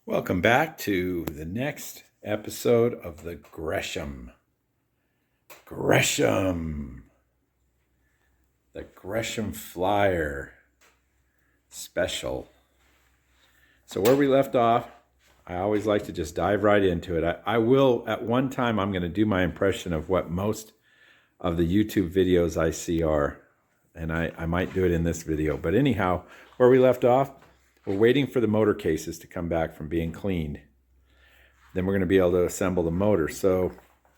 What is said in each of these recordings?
Welcome back to the next episode of the Gresham. The Gresham Flyer special. So where we left off, I always like to just dive right into it. I will, at one time, I'm going to do my impression of what most of the YouTube videos I see are. And I might do it in this video. But anyhow, where we left off, we're waiting for the motor cases to come back from being cleaned. Then we're going to be able to assemble the motor. So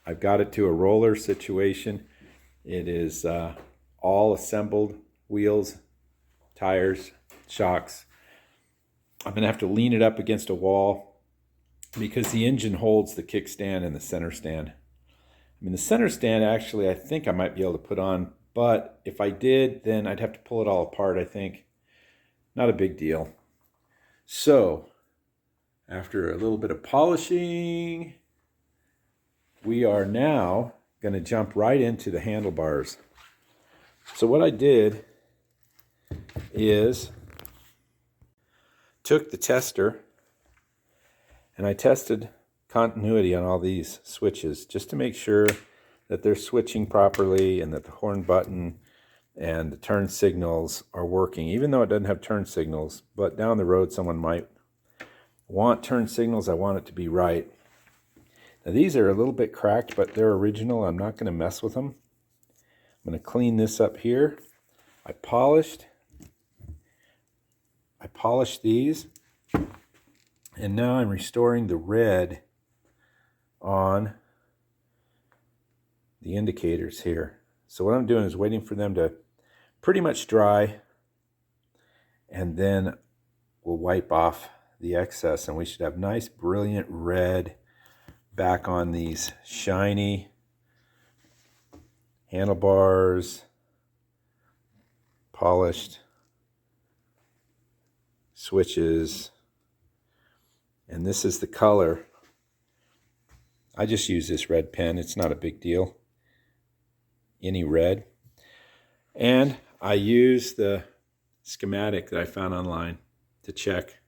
I've got it to a roller situation. It is all assembled, wheels, tires, shocks. I'm going to have to lean it up against a wall because the engine holds the kickstand and the center stand. I mean, the center stand, actually, I think I might be able to put on, but if I did, then I'd have to pull it all apart, I think. Not a big deal. So, after a little bit of polishing, we are now going to jump right into the handlebars. So what I did is took the tester and I tested continuity on all these switches just to make sure that they're switching properly and that the horn button and the turn signals are working, even though it doesn't have turn signals. But down the road, someone might want turn signals. I want it to be right. Now, these are a little bit cracked, but they're original. I'm not going to mess with them. I'm going to clean this up here. I polished these, and now I'm restoring the red on the indicators here. So what I'm doing is waiting for them to pretty much dry, and then we'll wipe off the excess, and we should have nice brilliant red back on these shiny handlebars, polished switches, and this is the color. I just use this red pen. It's not a big deal, any red. And I use the schematic that I found online to check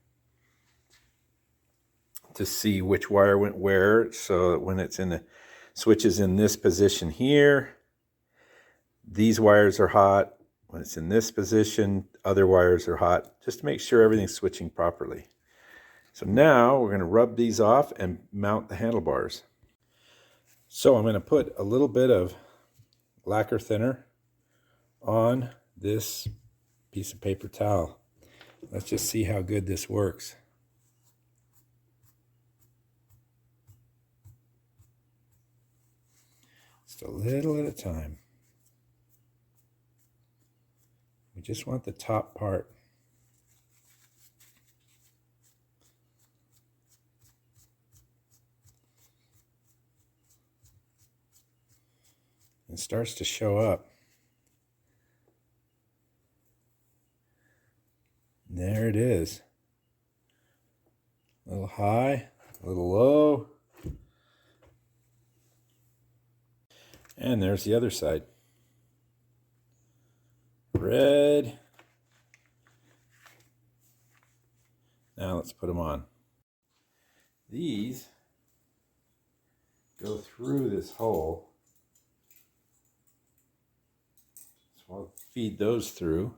to see which wire went where, so that when it's in the switches in this position here, these wires are hot. When it's in this position, other wires are hot, just to make sure everything's switching properly. So now we're going to rub these off and mount the handlebars. So I'm going to put a little bit of lacquer thinner on this piece of paper towel. Let's just see how good this works. Just a little at a time. We just want the top part. It starts to show up. There it is. A little high, a little low. And there's the other side. Red. Now let's put them on. These go through this hole. So I'll feed those through.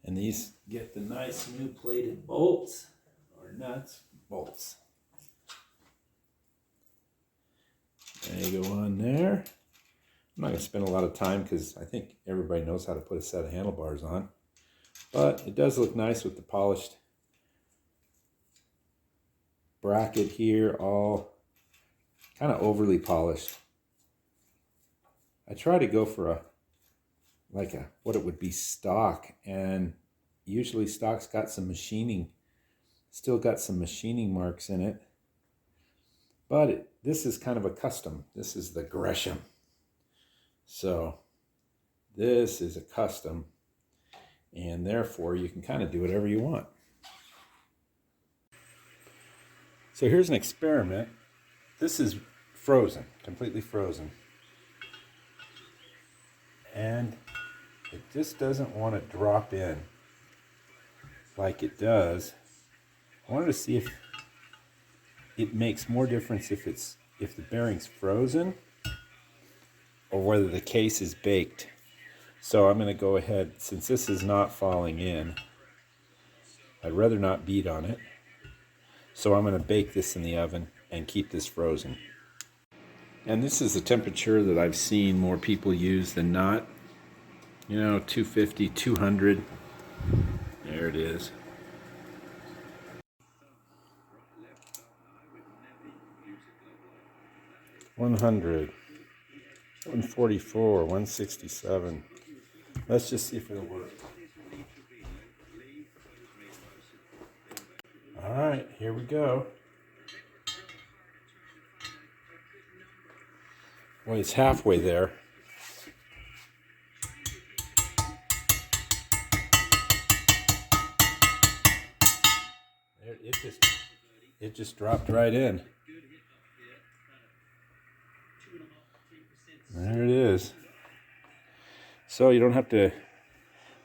And these get the nice new plated bolts, or nuts, bolts. They go on there. I'm not going to spend a lot of time because I think everybody knows how to put a set of handlebars on. But it does look nice with the polished bracket here, all kind of overly polished. I try to go for what it would be stock, and usually stock's got some machining, still got some machining marks in it. But this is kind of a custom. This is the Gresham. So this is a custom, and therefore you can kind of do whatever you want. So here's an experiment. This is frozen, completely frozen. And it just doesn't want to drop in like it does I wanted to see if it makes more difference if the bearing's frozen or whether the case is baked. So I'm going to go ahead, since this is not falling in, I'd rather not beat on it. So I'm going to bake this in the oven and keep this frozen. And this is the temperature that I've seen more people use than not. You know, 250, 200. There it is. 100, 144, 167. Let's just see if it'll work. All right, here we go. Well, it's halfway there. There, it just dropped right in. There it is. So you don't have to.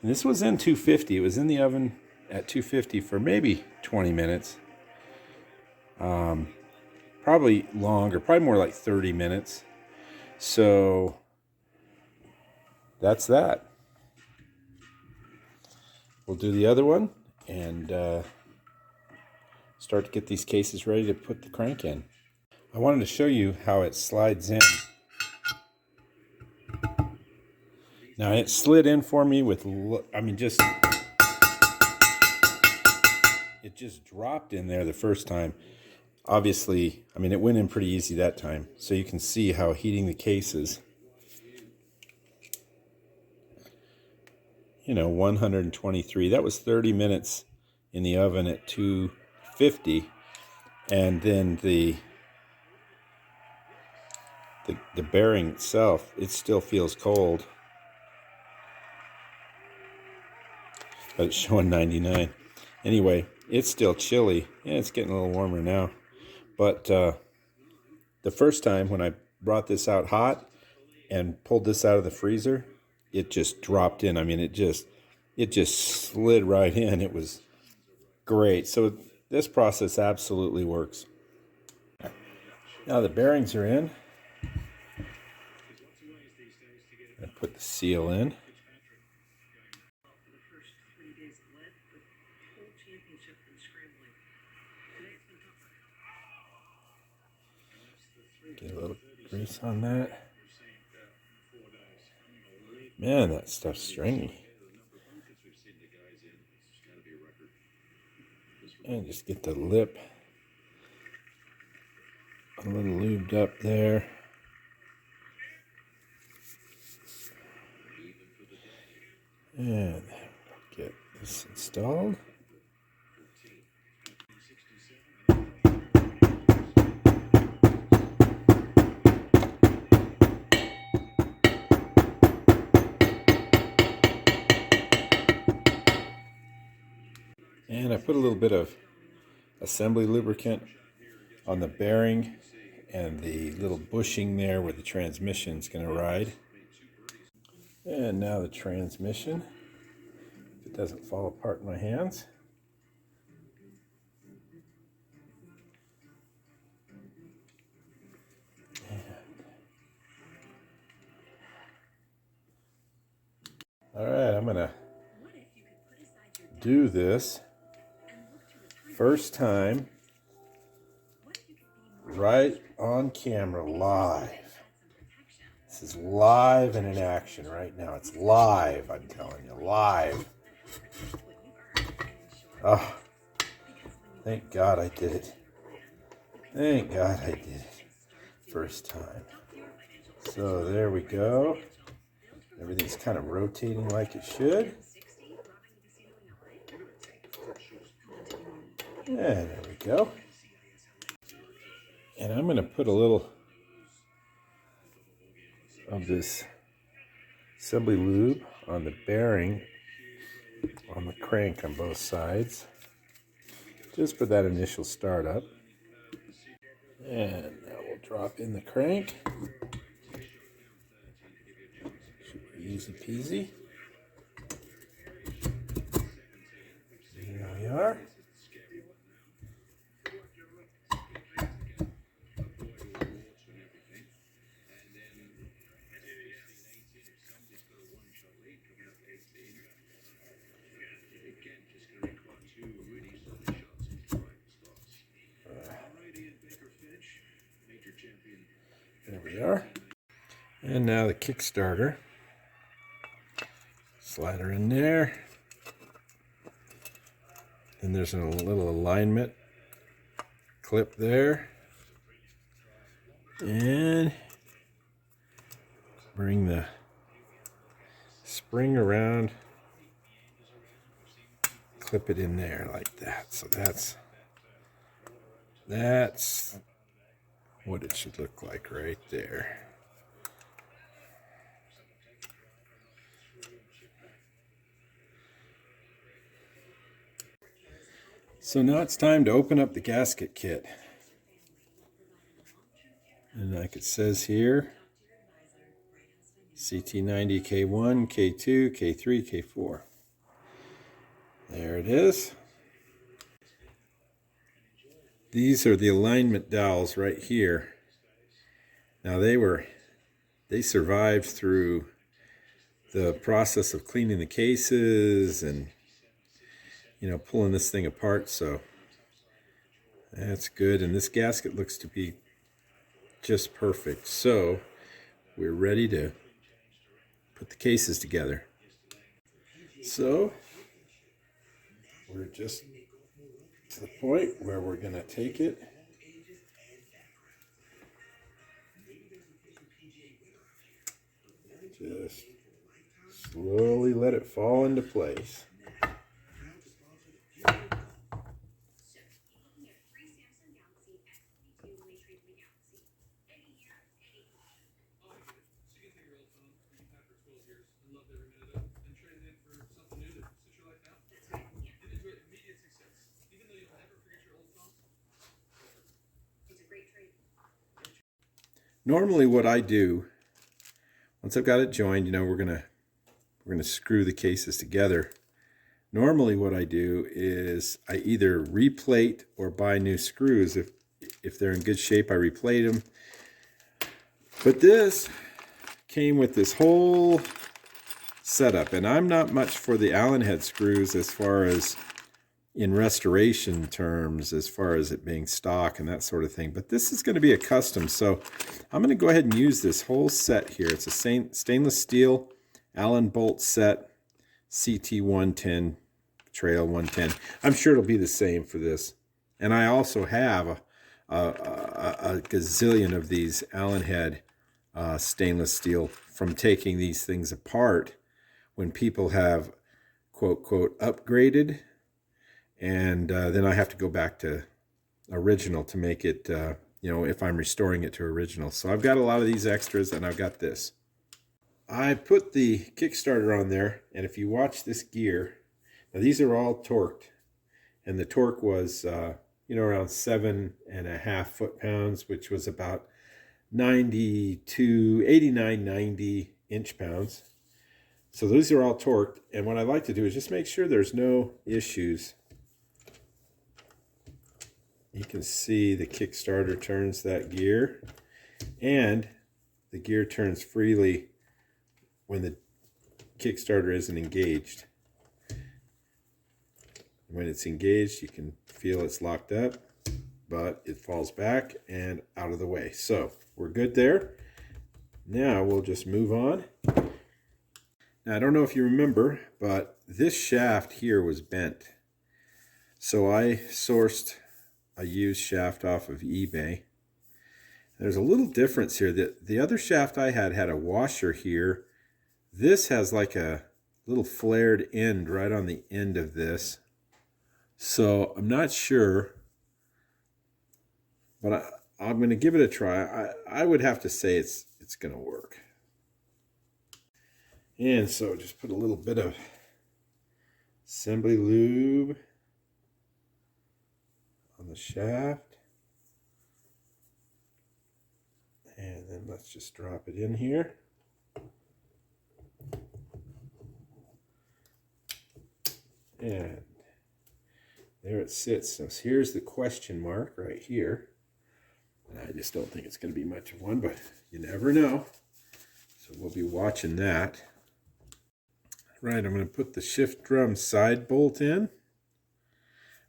And this was in 250. It was in the oven at 250 for maybe 20 minutes. Probably longer, probably more like 30 minutes. So that's that. We'll do the other one and start to get these cases ready to put the crank in. I wanted to show you how it slides in. Now it slid in for me with, it just dropped in there the first time. Obviously, it went in pretty easy that time. So you can see how heating the cases, 123. That was 30 minutes in the oven at 250. And then the bearing itself, it still feels cold. But it's showing 99. Anyway, it's still chilly. Yeah, it's getting a little warmer now. But the first time when I brought this out hot and pulled this out of the freezer, it just dropped in. It just slid right in. It was great. So this process absolutely works. Now the bearings are in. I put the seal in. Get a little grease on that. Man, that stuff's stringy. And just get the lip a little lubed up there. And get this installed. And I put a little bit of assembly lubricant on the bearing and the little bushing there where the transmission's going to ride. And now the transmission, if it doesn't fall apart in my hands. All right, I'm going to do this first time right on camera, live. This is live and in action right now. It's live, I'm telling you, live. Oh, thank God I did it. Thank God I did it. First time. So there we go. Everything's kind of rotating like it should. And there we go. And I'm going to put a little of this assembly lube on the bearing, on the crank on both sides, just for that initial startup. And that will drop in the crank. Should be easy peasy. Here we are. we are. And now the Kickstarter. Slide her in there. And there's a little alignment clip there. And bring the spring around. Clip it in there like that. So that's what it should look like right there. So now it's time to open up the gasket kit. And like it says here, CT90 K1, K2, K3, K4. There it is. These are the alignment dowels right here. Now they survived through the process of cleaning the cases and pulling this thing apart, so that's good. And this gasket looks to be just perfect. So we're ready to put the cases together. So we're just to the point where we're going to take it just slowly let it fall into place. Normally what I do, once I've got it joined, we're gonna screw the cases together. Normally what I do is I either replate or buy new screws. If they're in good shape, I replate them. But this came with this whole setup, and I'm not much for the Allen head screws as far as in restoration terms, as far as it being stock and that sort of thing. But this is going to be a custom, so I'm going to go ahead and use this whole set here. It's a stainless steel Allen bolt set, CT110, Trail 110. I'm sure it'll be the same for this. And I also have a gazillion of these Allen head stainless steel from taking these things apart when people have, quote, quote, upgraded. And then I have to go back to original to make it, if I'm restoring it to original. So I've got a lot of these extras, and I've got this. I put the Kickstarter on there, and if you watch this gear, now these are all torqued, and the torque was, around 7.5 foot-pounds, which was about 89, 90 inch-pounds. So those are all torqued, and what I like to do is just make sure there's no issues. You can see the Kickstarter turns that gear, and the gear turns freely when the Kickstarter isn't engaged. When it's engaged, you can feel it's locked up, but it falls back and out of the way. So we're good there. Now we'll just move on. Now I don't know if you remember, but this shaft here was bent. So I sourced a used shaft off of eBay. There's a little difference here. The other shaft I had a washer here. This has like a little flared end right on the end of this. So I'm not sure, but I'm going to give it a try. I would have to say it's going to work. And so just put a little bit of assembly lube on the shaft. And then let's just drop it in here. And there it sits. So here's the question mark right here. I just don't think it's going to be much of one, but you never know. So we'll be watching that. Right, I'm going to put the shift drum side bolt in.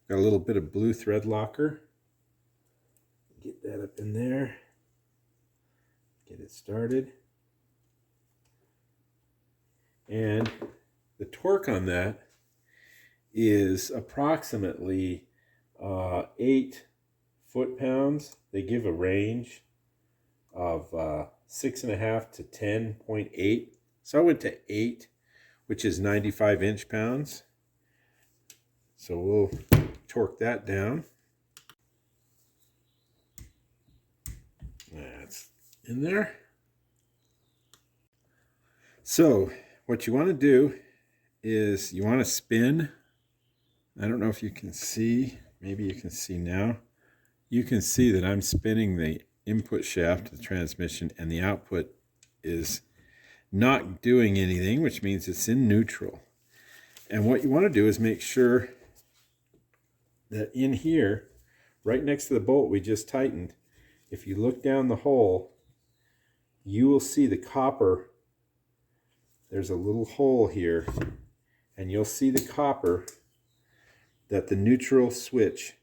Got a little bit of blue thread locker. Get that up in there. Get it started. And the torque on that is approximately 8 foot-pounds. They give a range of 6.5 to 10.8. So I went to 8, which is 95 inch-pounds. So we'll torque that down. That's in there. So what you want to do is you want to spin. I don't know if you can see. Maybe you can see now. You can see that I'm spinning the input shaft of the transmission, and the output is not doing anything, which means it's in neutral. And what you want to do is make sure that in here, right next to the bolt we just tightened, if you look down the hole, you will see the copper. There's a little hole here, and you'll see the copper that the neutral switch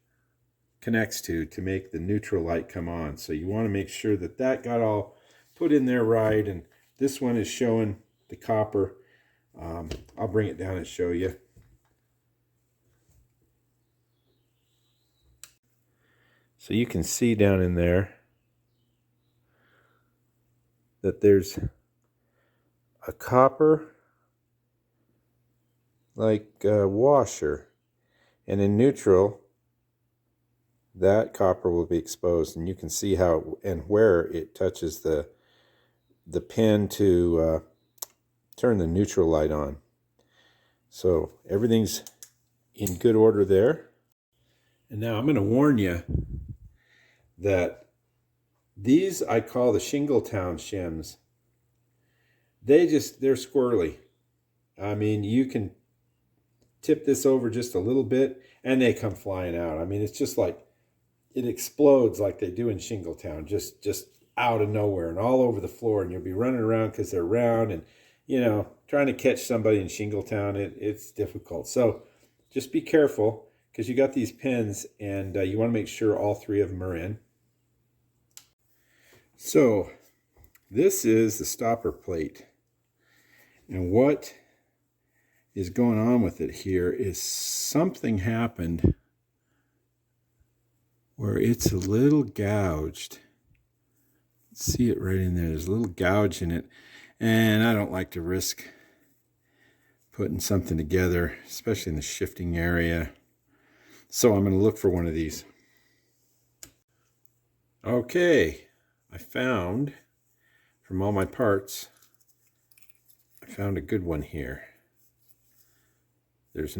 connects to make the neutral light come on. So you want to make sure that that got all put in there right, and this one is showing the copper. I'll bring it down and show you. So you can see down in there that there's a copper like washer, and in neutral that copper will be exposed, and you can see how and where it touches the pin to turn the neutral light on. So everything's in good order there. And now I'm going to warn you that these I call the Shingletown Shims. They're squirrely. I mean, you can tip this over just a little bit and they come flying out. I mean, it's just like it explodes like they do in Shingletown, just out of nowhere and all over the floor, and you'll be running around because they're round, and you know, trying to catch somebody in Shingletown, it's difficult. So just be careful, because you got these pins, and you want to make sure all 3 of them are in. So this is the stopper plate, and what is going on with it here is something happened where it's a little gouged. See it right in there. There's a little gouge in it, and I don't like to risk putting something together, especially in the shifting area. So I'm going to look for one of these. Okay, I found, from all my parts, I found a good one here. It's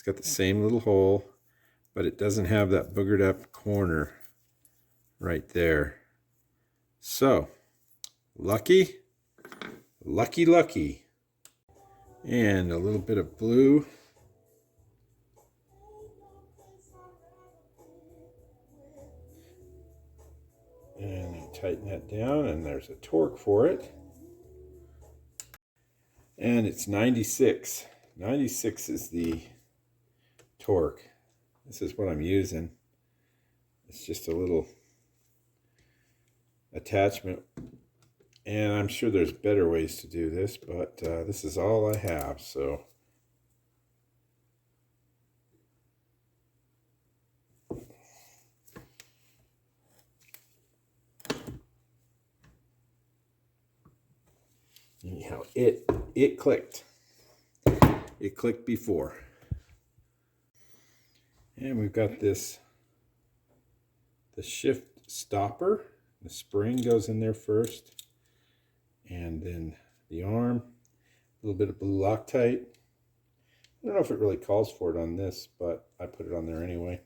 got the same little hole, but it doesn't have that boogered up corner right there. So, lucky. And a little bit of blue. And you tighten that down, and there's a torque for it. And it's 96. 96 is the torque. This is what I'm using. It's just a little attachment, and I'm sure there's better ways to do this, but this is all I have. So anyhow, it clicked. It clicked before. And we've got the shift stopper. The spring goes in there first, and then the arm, a little bit of blue Loctite. I don't know if it really calls for it on this, but I put it on there anyway.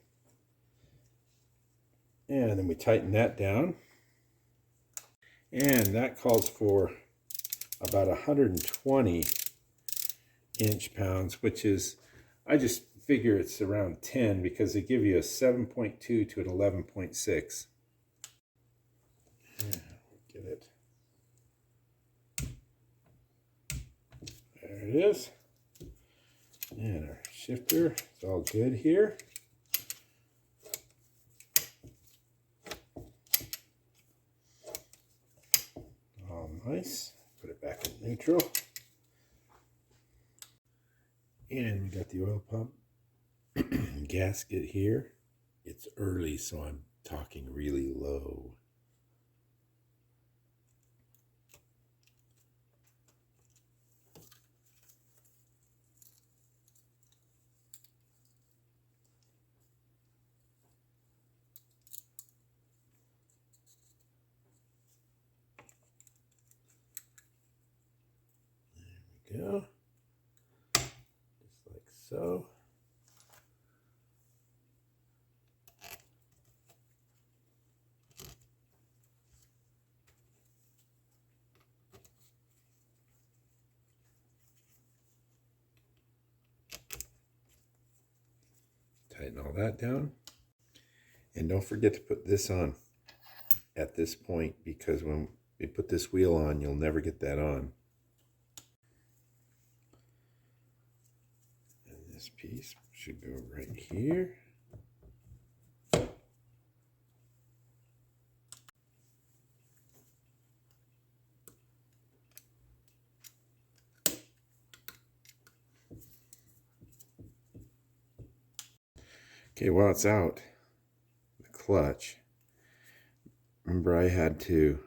And then we tighten that down, and that calls for about 120 inch-pounds, which is, I just figure it's around 10 because they give you a 7.2 to an 11.6. Yeah, get it. There it is. And our shifter is all good here. Nice. Put it back in neutral. And we got the oil pump gasket here. It's early, so I'm talking really low. There we go. Just like so. Tighten all that down. And don't forget to put this on at this point, because when we put this wheel on, you'll never get that on. And this piece should go right here. Okay, while it's out, the clutch, remember I had to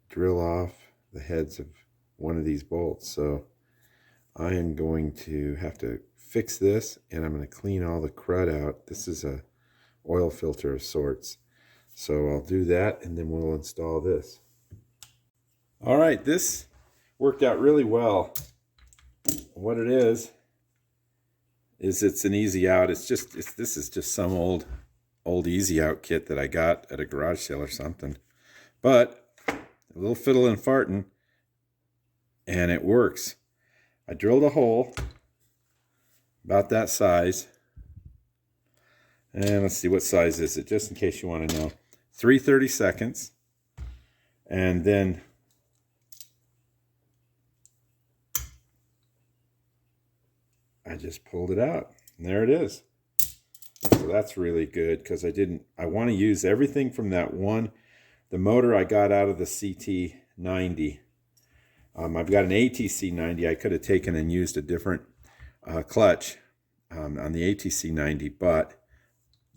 drill off the heads of one of these bolts, so I am going to have to fix this, and I'm going to clean all the crud out. This is a oil filter of sorts, so I'll do that, and then we'll install this. All right, this worked out really well. What it is it's an easy out. This is just some old easy out kit that I got at a garage sale or something. But a little fiddle and farting, and it works. I drilled a hole about that size. And let's see, what size is it, just in case you want to know. 3/32. And then I just pulled it out, and there it is. So that's really good, because I want to use everything from that one. The motor I got out of the CT90. I've got an ATC90. I could have taken and used a different clutch on the ATC90, but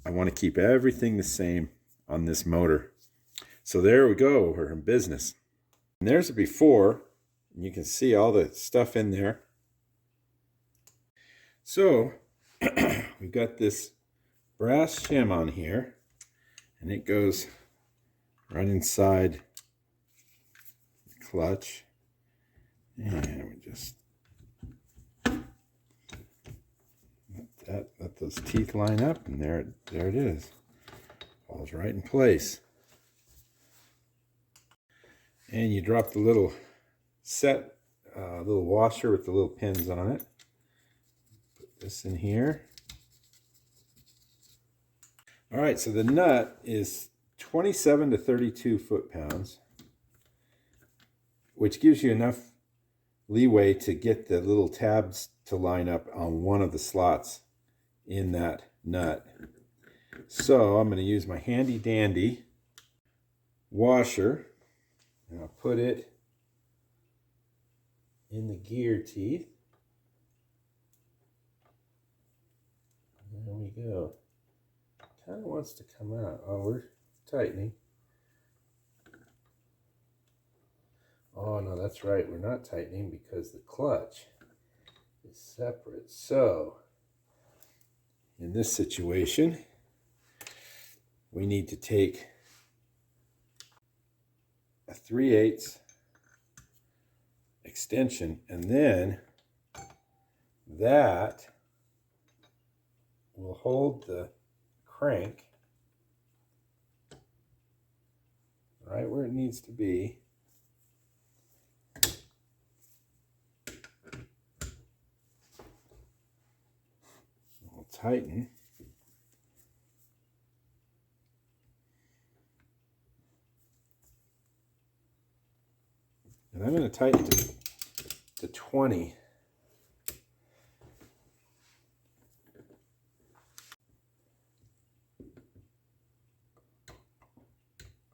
I want to keep everything the same on this motor. So there we go, we're in business. And there's a before, and you can see all the stuff in there. So we've got this brass shim on here, and it goes right inside the clutch. And we just let those teeth line up, and there it is. Falls right in place. And you drop the little little washer with the little pins on it. Put this in here. All right, so the nut is 27 to 32 foot-pounds, which gives you enough leeway to get the little tabs to line up on one of the slots in that nut. So I'm going to use my handy dandy washer, and I'll put it in the gear teeth. There we go. Kind of wants to come out. Oh, we're tightening. Oh, no, that's right. We're not tightening because the clutch is separate. So, in this situation, we need to take a 3/8 extension, and then that will hold the crank right where it needs to be. We'll tighten. And I'm going to tighten to 20.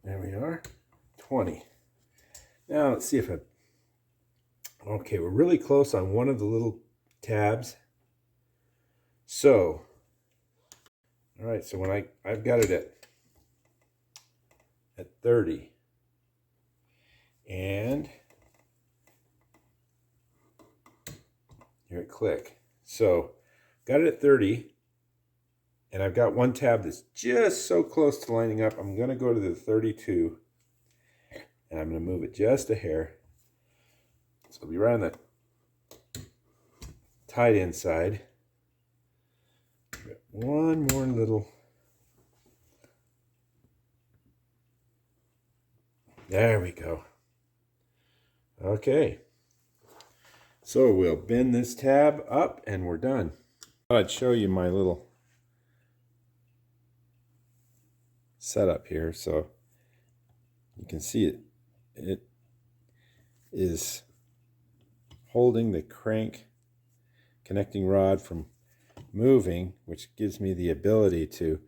There we are, 20. Now let's see if okay, we're really close on one of the little tabs. So, all right, so when I've got it at 30, and here it click. So, got it at 30, and I've got one tab that's just so close to lining up. I'm going to go to the 32, and I'm going to move it just a hair. So it'll be right on the tight inside. One more little. There we go. Okay. So we'll bend this tab up and we're done. I thought I'd show you my little setup here so you can see it. It is holding the crank connecting rod from moving, which gives me the ability to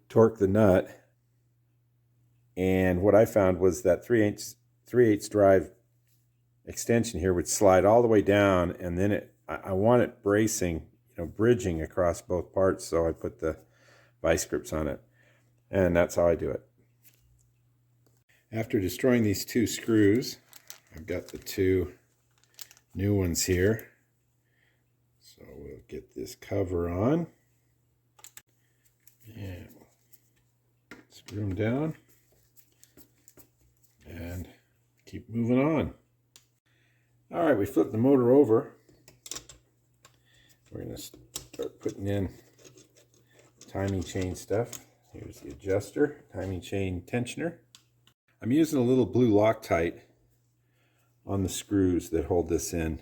torque the nut. And what I found was that 3/8 drive extension here would slide all the way down, and then I want it bracing, bridging across both parts, so I put the vice grips on it, and that's how I do it. After destroying these two screws, I've got the two new ones here. So we'll get this cover on and screw them down and keep moving on. All right, we flipped the motor over. We're going to start putting in timing chain stuff. Here's the adjuster, timing chain tensioner. I'm using a little blue Loctite on the screws that hold this in.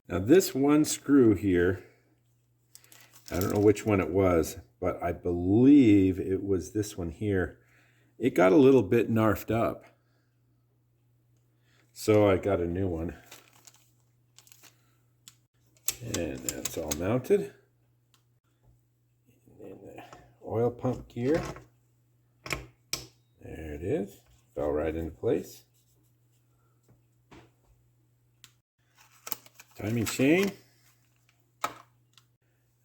Now this one screw here, I don't know which one it was, but I believe it was this one here. It got a little bit narfed up, so I got a new one. And that's all mounted. And the oil pump gear. There it is. Fell right into place. Timing chain.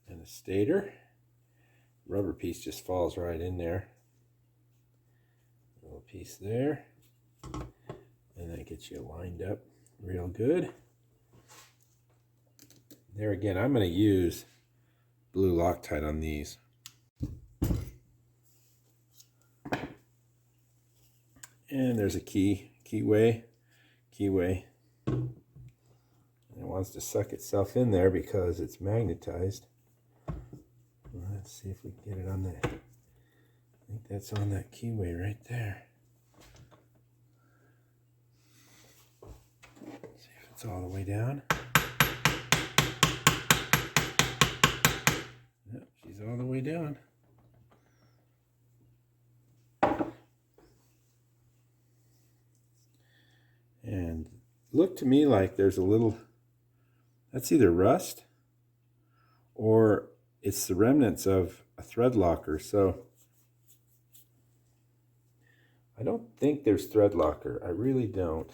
And a stator. Rubber piece just falls right in there. A little piece there. And that gets you lined up real good. There again, I'm going to use blue Loctite on these. And there's a keyway. And it wants to suck itself in there because it's magnetized. Let's see if we can get it on that. I think that's on that keyway right there. See if it's all the way down. Yep, she's all the way down. And looked to me like there's a little, that's either rust or it's the remnants of a thread locker. So I don't think there's thread locker. I really don't.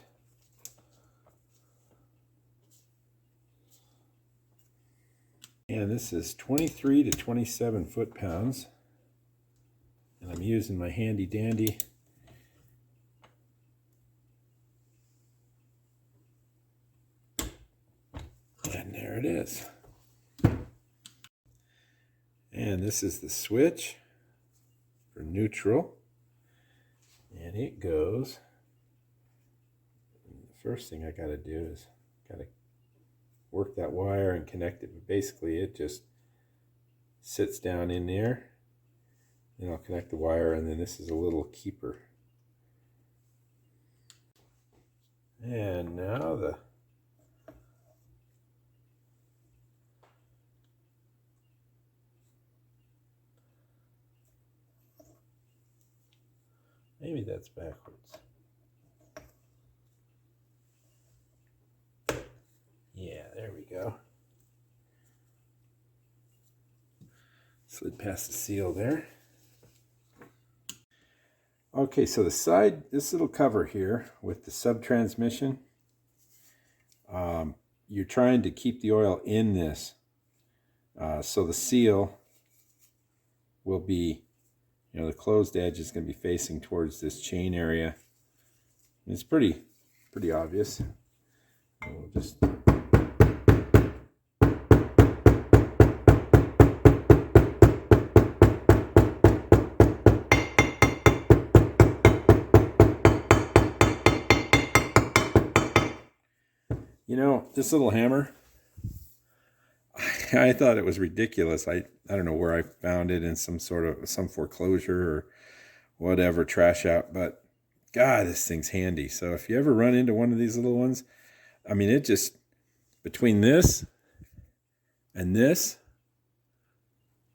And this is 23 to 27 foot-pounds. And I'm using my handy dandy and there it is. And this is the switch for neutral. And it goes. The first thing I got to do is got to work that wire and connect it. But basically it just sits down in there. Then I'll connect the wire, and then this is a little keeper. And now maybe that's backwards. Yeah, there we go. Slid past the seal there. Okay, so the side, this little cover here with the sub-transmission, you're trying to keep the oil in this. So the seal will be, the closed edge is going to be facing towards this chain area. It's pretty obvious. We'll just this little hammer, I thought it was ridiculous. I don't know where I found it, in some foreclosure or whatever, trash out, but God, this thing's handy. So if you ever run into one of these little ones, I mean, it just, between this and this,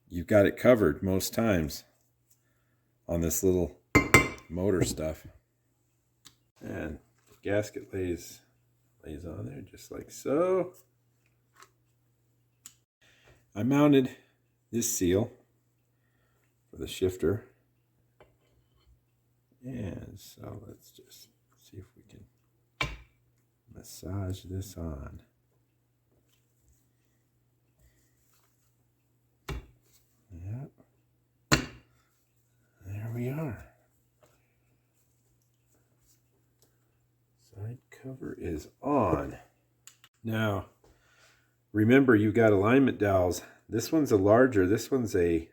you've got it covered most times on this little motor stuff. And the gasket lays on there just like so. I mounted this seal for the shifter, and so let's just see if we can massage this on. Yep. There we are. Side cover is on. Now, remember, you got alignment dowels. This one's a larger. This one's a.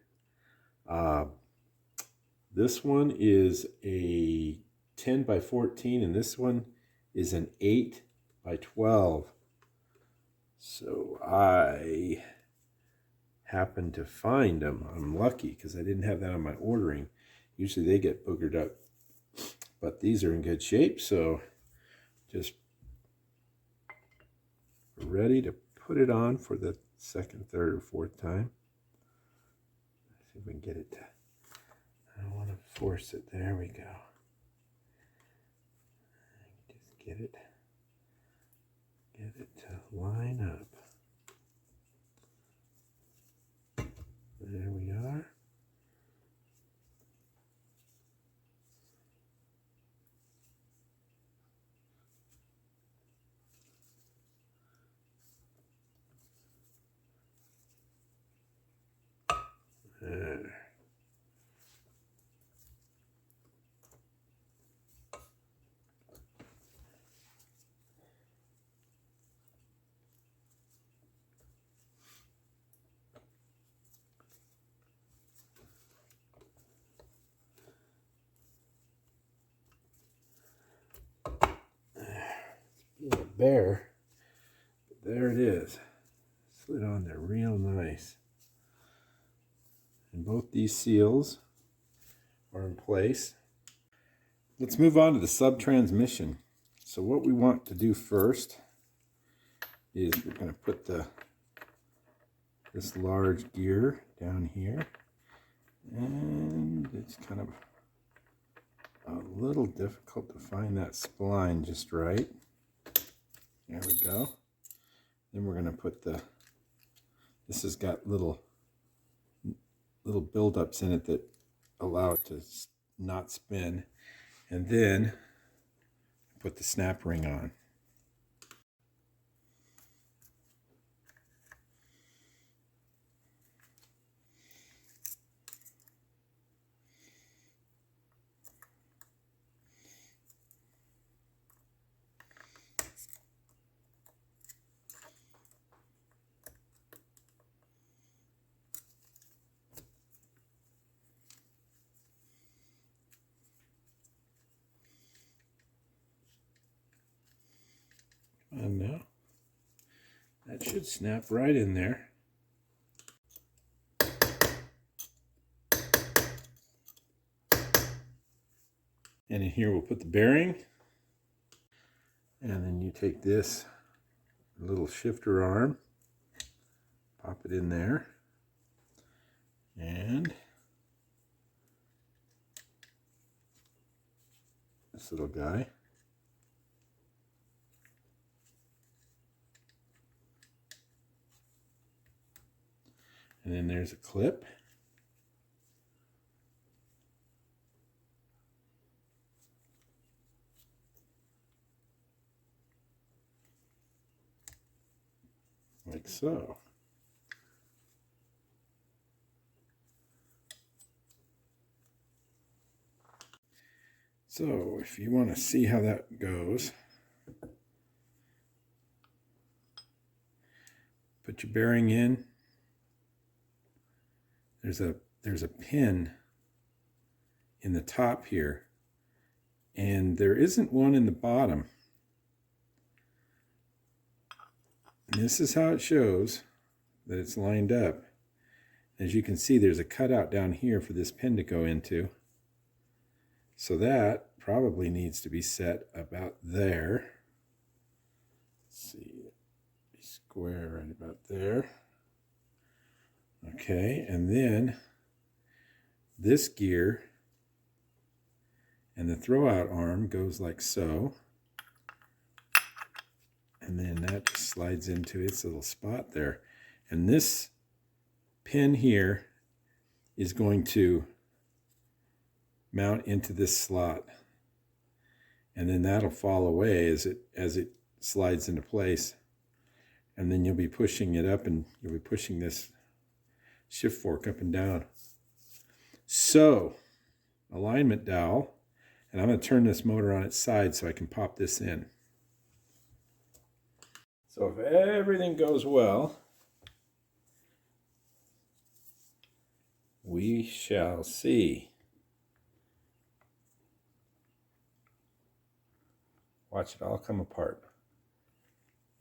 This one is a 10 by 14, and this one is an 8 by 12. So I happened to find them. I'm lucky because I didn't have that on my ordering. Usually they get boogered up, but these are in good shape. So just ready to put it on for the second, third, or fourth time. Let's see if we can get it to, I don't want to force it. There we go. Just get it to line up. There we are. There. It's a bear, but there it is. Slid on there real nice. And both these seals are in place. Let's move on to the sub-transmission. So what we want to do first is we're going to put this large gear down here. And it's kind of a little difficult to find that spline just right. There we go. Then we're going to put this has got little buildups in it that allow it to not spin. And then put the snap ring on. And now that should snap right in there. And in here we'll put the bearing. And then you take this little shifter arm, pop it in there, and this little guy. And then there's a clip. so. So if you want to see how that goes, put your bearing in. There's a pin in the top here, and there isn't one in the bottom. And this is how it shows that it's lined up. As you can see, there's a cutout down here for this pin to go into. So that probably needs to be set about there. Let's see, be square right about there. Okay, and then this gear and the throwout arm goes like so. And then that just slides into its little spot there. And this pin here is going to mount into this slot. And then that'll fall away as it slides into place. And then you'll be pushing it up, and you'll be pushing this shift fork up and down. So, alignment dowel, and I'm going to turn this motor on its side so I can pop this in. So if everything goes well, we shall see. Watch it all come apart.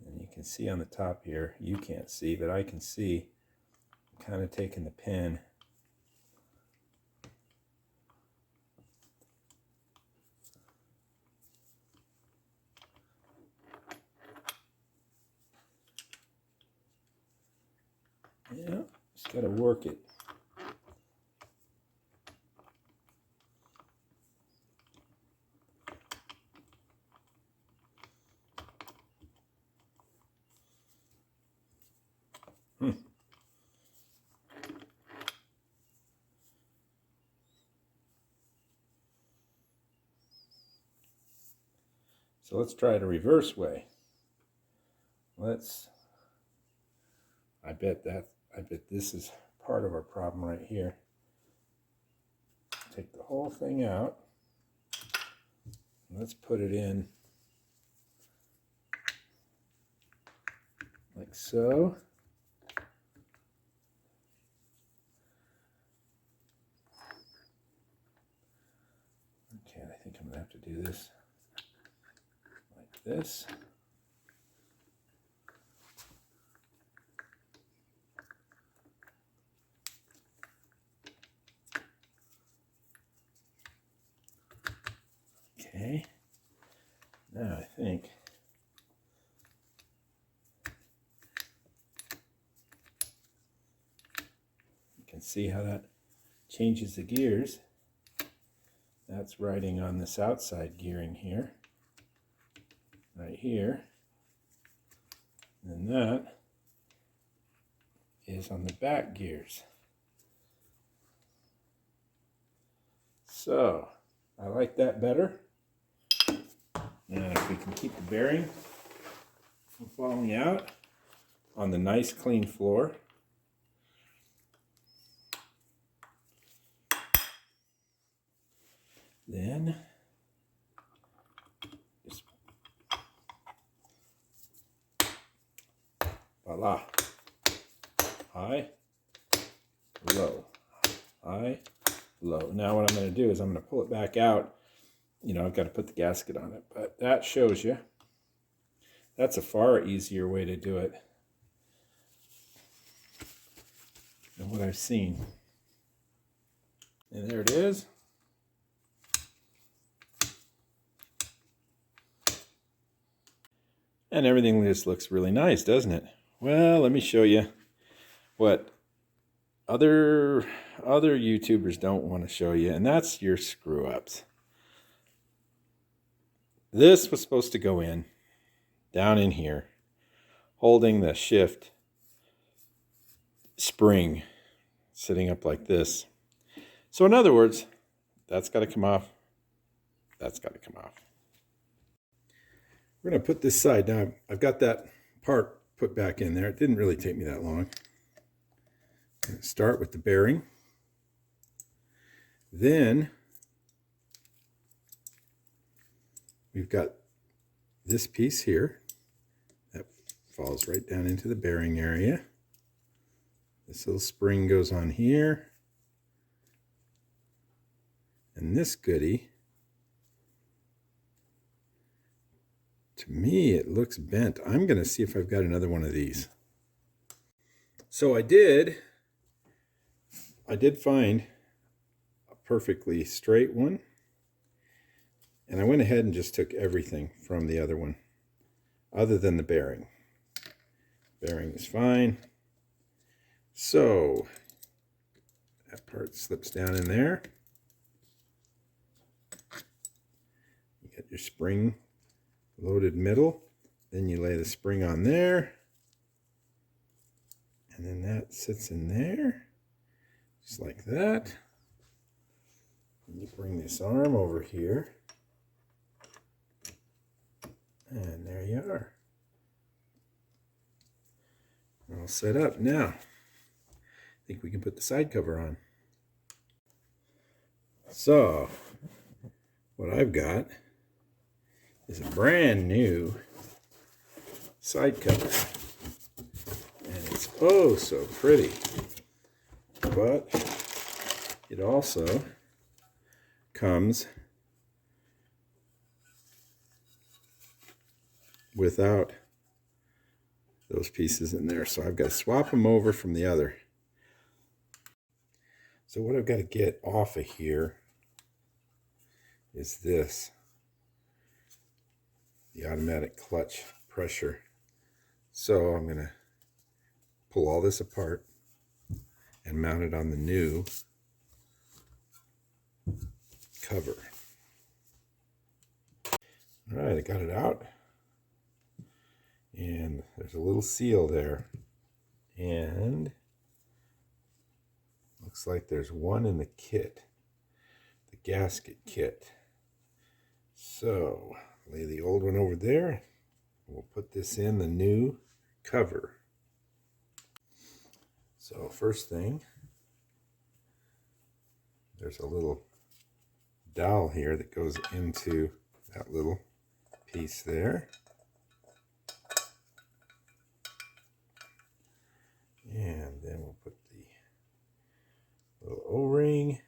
And you can see on the top here, you can't see, but I can see, I'm kind of taking the pin. Yeah, just got to work it. So let's try it a reverse way. I bet this is part of our problem right here. Take the whole thing out. Let's put it in like so. Okay, I think I'm gonna have to do this like this. Okay, now I think you can see how that changes the gears. That's riding on this outside gearing here, right here, and that is on the back gears. So I like that better. Now if we can keep the bearing from falling out on the nice clean floor. Then just voila. High, low, high, low. Now what I'm going to do is I'm going to pull it back out. You know, I've got to put the gasket on it, but that shows you. That's a far easier way to do it than what I've seen. And there it is. And everything just looks really nice, doesn't it? Well, let me show you what other YouTubers don't want to show you, and that's your screw-ups. This was supposed to go in, down in here, holding the shift spring, sitting up like this. So in other words, that's got to come off, that's got to come off. We're going to put this side. Now I've got that part put back in there. It didn't really take me that long. Start with the bearing. Then we've got this piece here that falls right down into the bearing area. This little spring goes on here. And this goodie, to me, it looks bent. I'm going to see if I've got another one of these. So I did find a perfectly straight one. And I went ahead and just took everything from the other one, other than the bearing. Bearing is fine. So that part slips down in there. You get your spring loaded middle. Then you lay the spring on there. And then that sits in there, just like that. And you bring this arm over here. And there you are. All set up. Now, I think we can put the side cover on. So, what I've got is a brand new side cover. And it's oh so pretty. But it also comes without those pieces in there. So I've got to swap them over from the other. So what I've got to get off of here is this, the automatic clutch pressure. So I'm going to pull all this apart and mount it on the new cover. All right, I got it out. And there's a little seal there. And looks like there's one in the kit, the gasket kit. So lay the old one over there. We'll put this in the new cover. So first thing, there's a little dowel here that goes into that little piece there. And then we'll put the little O-ring,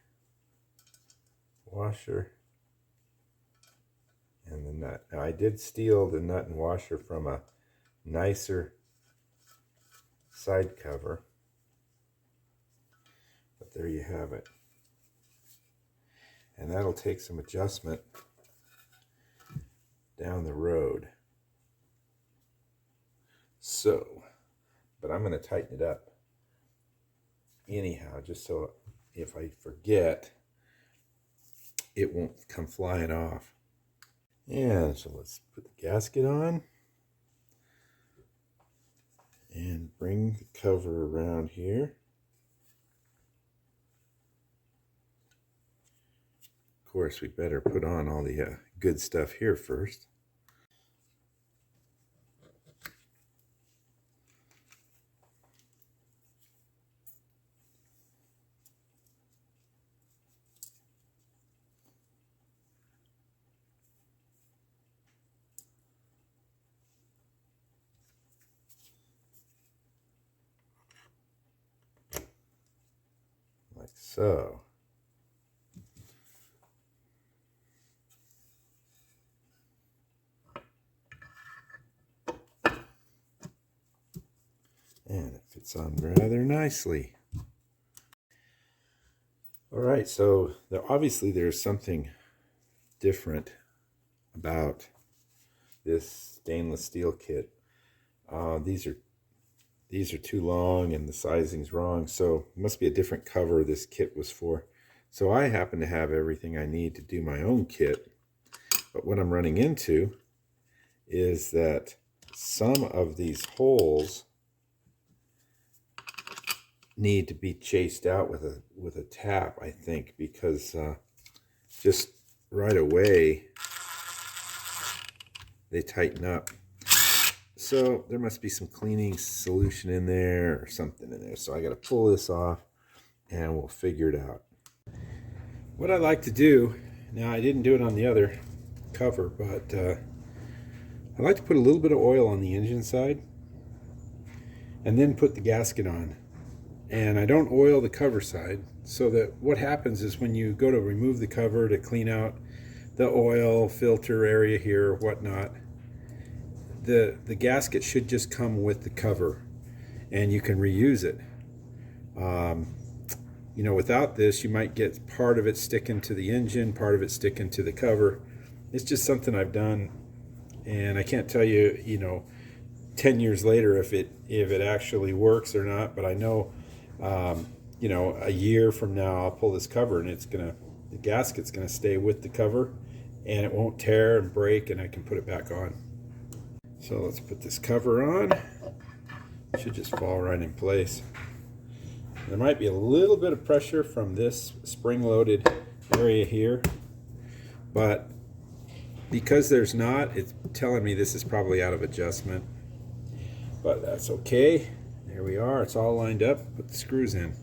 washer, and the nut. Now I did steal the nut and washer from a nicer side cover, but there you have it. And that'll take some adjustment down the road. So, but I'm going to tighten it up anyhow, just so if I forget, it won't come flying off. And so let's put the gasket on and bring the cover around here. Of course, we better put on all the good stuff here first. Like so. And it fits on rather nicely. All right, so obviously there's something different about this stainless steel kit. These are too long and the sizing's wrong, so it must be a different cover this kit was for. So I happen to have everything I need to do my own kit, but what I'm running into is that some of these holes need to be chased out with a tap, I think, because just right away they tighten up. So there must be some cleaning solution in there or something in there. So I got to pull this off and we'll figure it out. What I like to do, now I didn't do it on the other cover, but I like to put a little bit of oil on the engine side and then put the gasket on. And I don't oil the cover side, so that what happens is when you go to remove the cover to clean out the oil filter area here or whatnot, the gasket should just come with the cover and you can reuse it. You know, without this, you might get part of it sticking to the engine, part of it sticking to the cover. It's just something I've done, and I can't tell you, you know, 10 years later if it actually works or not, but I know, you know, a year from now I'll pull this cover and the gasket's gonna stay with the cover and it won't tear and break, and I can put it back on. So let's put this cover on. It should just fall right in place. There might be a little bit of pressure from this spring-loaded area here, but because there's not, it's telling me this is probably out of adjustment. But that's okay. There we are. It's all lined up. Put the screws in.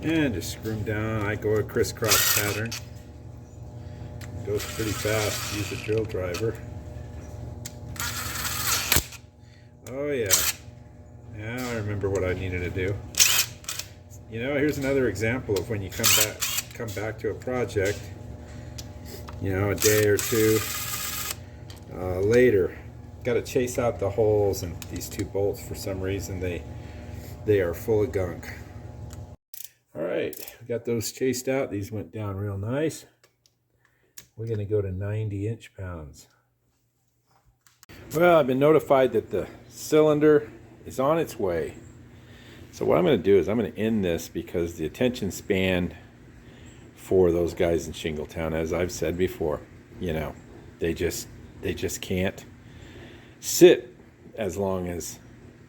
And just screw them down. I go a crisscross pattern. It goes pretty fast. Use a drill driver. Oh yeah. Now I remember what I needed to do. You know, here's another example of when you come back to a project, you know, a day or two later. Got to chase out the holes in these two bolts. For some reason they are full of gunk. All right, we got those chased out. These went down real nice. We're going to go to 90 inch-pounds. Well, I've been notified that the cylinder is on its way. So what I'm going to do is I'm going to end this, because the attention span for those guys in Shingletown, as I've said before, you know, they just can't sit as long as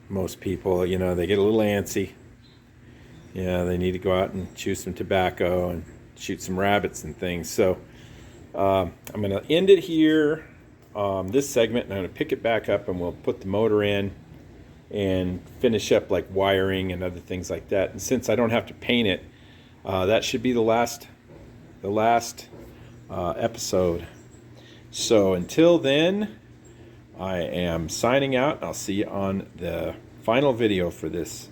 most people. You know, they get a little antsy. Yeah, they need to go out and chew some tobacco and shoot some rabbits and things. So I'm going to end it here, this segment, and I'm going to pick it back up and we'll put the motor in and finish up like wiring and other things like that. And since I don't have to paint it, that should be the last episode. So until then, I am signing out. I'll see you on the final video for this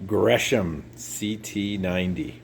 Gresham CT90.